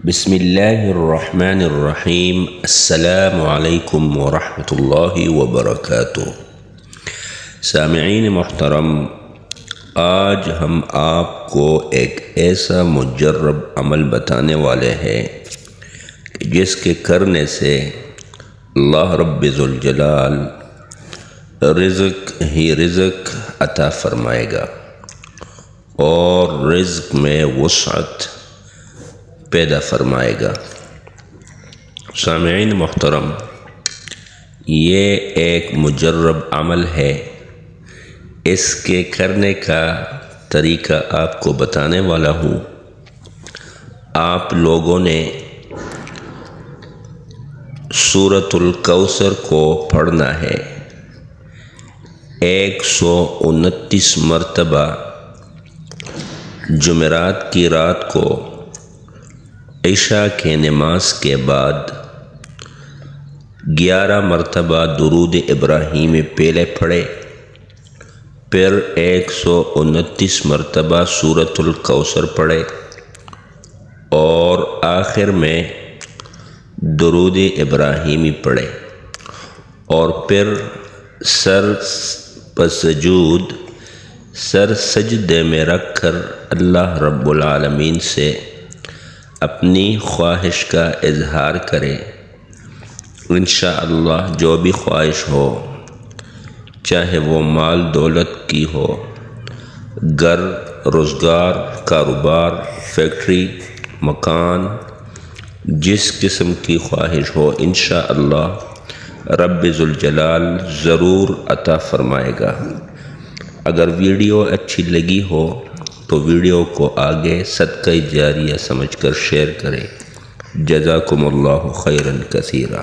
بسم اللہ الرحمن الرحیم۔ السلام علیکم ورحمۃ اللہ وبرکاتہ۔ سامعین محترم، آج ہم آپ کو ایک ایسا مجرب عمل بتانے والے ہیں جس کے کرنے سے اللہ رب ذوالجلال رزق ہی رزق عطا فرمائے گا اور رزق میں وسعت پیدا فرمائے گا۔ سامعین محترم، یہ ایک مجرب عمل ہے۔ اس کے کرنے کا طریقہ آپ کو بتانے والا ہوں۔ آپ لوگوں نے سورۃ الکوثر کو پڑھنا ہے 129 مرتبہ۔ جمعرات کی رات کو عشاء کے نماز کے بعد 11 مرتبہ درود ابراہیم پہلے پڑھے، پھر 129 مرتبہ سورۃ الکوثر پڑھے اور آخر میں درود ابراہیمی پڑھے، اور پھر سر سجدے میں رکھ کر اللہ رب العالمین سے اپنی خواہش کا اظہار کرے۔ انشاءاللہ جو بھی خواہش ہو، چاہے وہ مال دولت کی ہو، گھر، روزگار، کاروبار، فیکٹری، مکان، جس قسم کی خواہش ہو، انشاءاللہ رب ذوالجلال ضرور عطا فرمائے گا۔ اگر ویڈیو اچھی لگی ہو تو ویڈیو کو آگے صدقہ جاریہ سمجھ کر شیئر کریں۔ جزاکم اللہ خیرا کثیرا۔